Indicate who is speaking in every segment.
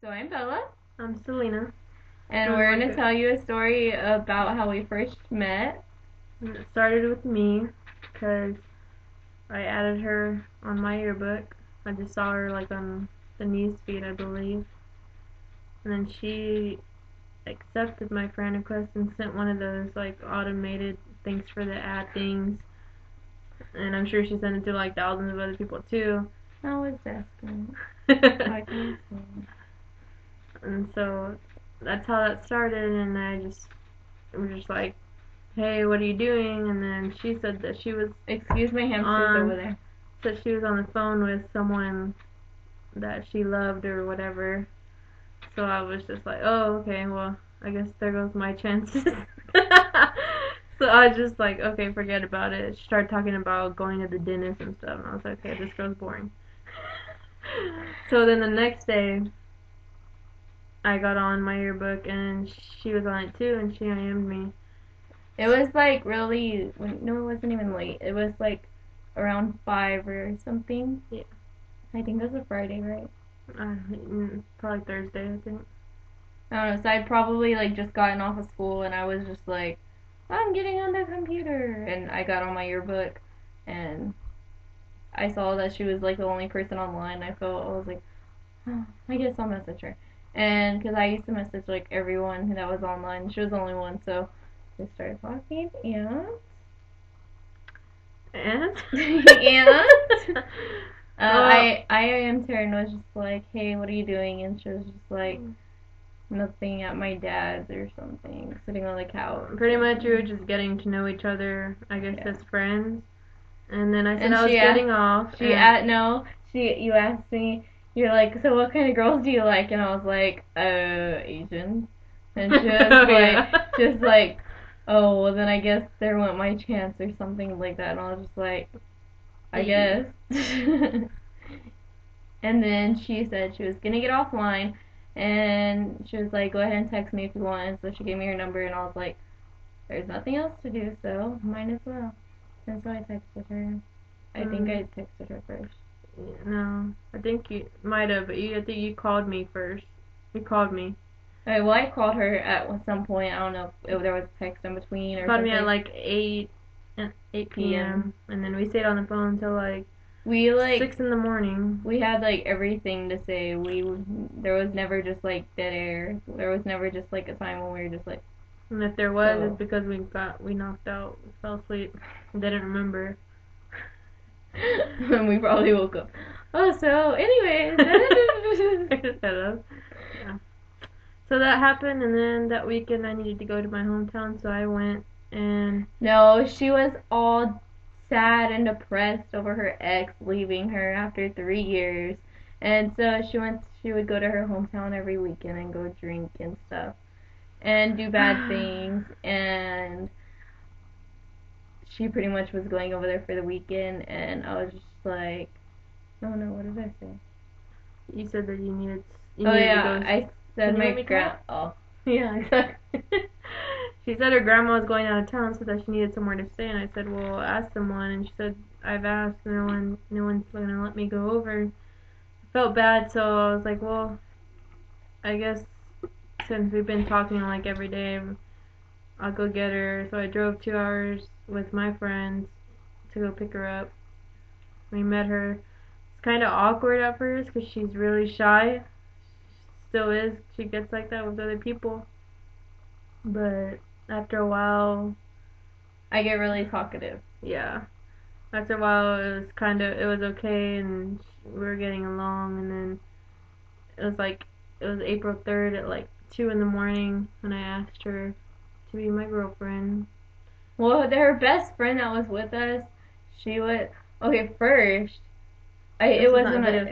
Speaker 1: So I'm Bella,
Speaker 2: I'm Selena.
Speaker 1: and we're going to tell you a story about how we first met.
Speaker 2: And it started with me because I added her on MyYearbook. I just saw her like on the news feed, I believe. And then she accepted my friend request and sent one of those like automated thanks for the ad things. And I'm sure she sent it to like thousands of other people too.
Speaker 1: I was asking.
Speaker 2: And so that's how that started, and I just was just like, hey, what are you doing? And then she said that she was
Speaker 1: Excuse my hamsters over there.
Speaker 2: Said she was on the phone with someone that she loved or whatever. So I was just like, oh, okay, well, I guess there goes my chances. So I was just like, okay, forget about it. She started talking about going to the dentist and stuff, and I was like, okay, this girl's boring. So then the next day, I got on MyYearbook, and she was on it too, and she IM'd me.
Speaker 1: It was like really, no, it wasn't even late. It was like around 5 or something.
Speaker 2: Yeah.
Speaker 1: I think it was a Friday, right?
Speaker 2: Probably Thursday, I think.
Speaker 1: I don't know, so I'd probably like just gotten off of school and I was just like, I'm getting on the computer. And I got on MyYearbook and I saw that she was like the only person online. I was like, oh, I guess I'll message her. And because I used to message like everyone that was online, she was the only one, so we started talking. And and I IM'd her and was just like, hey, what are you doing? And she was just like, nothing, at my dad's or something, sitting on the couch.
Speaker 2: Pretty much we were just getting to know each other, I guess, as friends. And then I said
Speaker 1: And
Speaker 2: I was getting off.
Speaker 1: You asked me, you're like, so what kind of girls do you like? And I was like, Asian. And she was just like, oh, well then I guess there went my chance or something like that. And I was just like, I guess. And then she said she was gonna get offline, and she was like, go ahead and text me if you want. So she gave me her number, and I was like, there's nothing else to do, so might as well. And so I texted her. I think I texted her first.
Speaker 2: No, I think you might have, but I think you called me first. You called me.
Speaker 1: Okay, well, I called her at some point. I don't know if there was text in between or
Speaker 2: called
Speaker 1: something.
Speaker 2: Me at like 8 p.m. And then we stayed on the phone until like 6 in the morning.
Speaker 1: We had like everything to say. There was never just like dead air. There was never just like a time when we were just like.
Speaker 2: And if there was, it's because we knocked out, fell asleep, didn't remember.
Speaker 1: And we probably woke up. Oh, so anyways.
Speaker 2: Yeah. So that happened, and then that weekend I needed to go to my hometown, so I went. And
Speaker 1: no, she was all sad and depressed over her ex leaving her after 3 years, and so she would go to her hometown every weekend and go drink and stuff and do bad things, and she pretty much was going over there for the weekend, and I was just like, oh no, what did I say?
Speaker 2: You said that you needed to
Speaker 1: go.
Speaker 2: I
Speaker 1: said my grand. Oh,
Speaker 2: yeah, exactly. She said her grandma was going out of town, so that she needed somewhere to stay, and I said, well, ask someone. And she said, I've asked, no one's gonna let me go over. I felt bad, so I was like, well, I guess since we've been talking like every day, I'll go get her. So I drove 2 hours with my friends to go pick her up. We met her. It's kind of awkward at first because she's really shy. Still is. She gets like that with other people. But after a while,
Speaker 1: I get really talkative.
Speaker 2: Yeah. After a while, it was okay, and we were getting along. And then it was April 3rd at like 2 in the morning when I asked her to be my girlfriend.
Speaker 1: Well, her best friend that was with us, she would. Okay, first, it was on a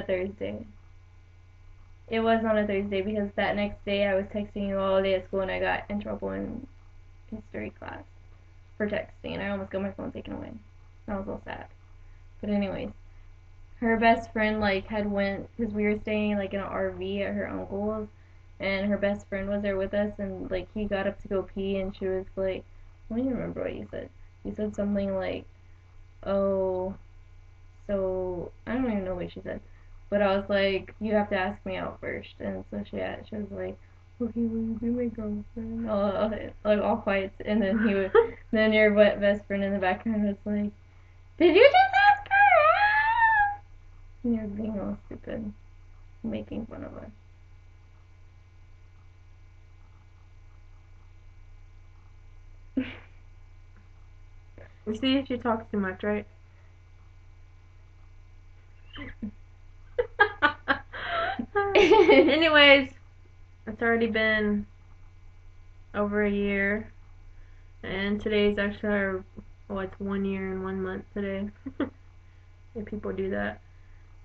Speaker 1: Thursday. It was on a Thursday because that next day I was texting you all day at school and I got in trouble in history class for texting and I almost got my phone taken away. I was all sad. But anyways, her best friend like had went because we were staying like in an RV at her uncle's, and her best friend was there with us, and like he got up to go pee and she was like, I don't even remember what you said. You said something like, oh, so I don't even know what she said. But I was like, you have to ask me out first. And so she was like, okay, will you be my girlfriend? Like all quiet. And then your best friend in the background was like, did you just ask her out? And you're being all stupid, making fun of us.
Speaker 2: You see, she talks too much, right? Anyways, it's already been over a year, and today's actually it's 1 year and 1 month today. If people do that,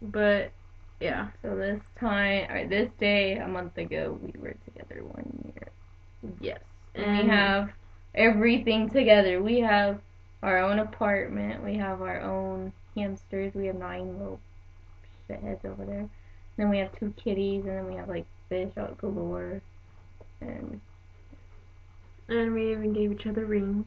Speaker 2: but yeah.
Speaker 1: So this day a month ago, we were together 1 year.
Speaker 2: Yes,
Speaker 1: and we have everything together. We have our own apartment. We have our own hamsters. We have 9 little shitheads over there. Then we have 2 kitties, and then we have like fish out galore. And
Speaker 2: we even gave each other rings.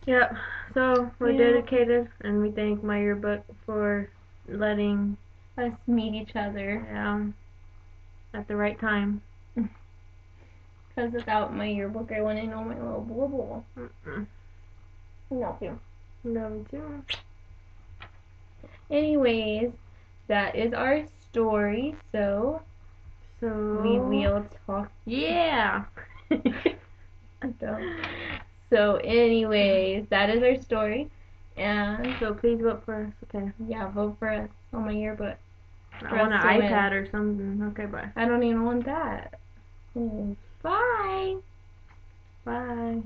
Speaker 2: Yep. So we're dedicated, and we thank MyYearbook for letting
Speaker 1: us meet each other.
Speaker 2: Yeah. At the right time.
Speaker 1: Because without my yearbook, I wouldn't know my little bubble. Love you.
Speaker 2: Love you too.
Speaker 1: Anyways, that is our story. So we will talk.
Speaker 2: Yeah.
Speaker 1: So anyways, that is our story. And
Speaker 2: so please vote for us, okay?
Speaker 1: Yeah, vote for us on my yearbook.
Speaker 2: I want an iPad or something. Okay, bye.
Speaker 1: I don't even want that. Bye.
Speaker 2: Bye.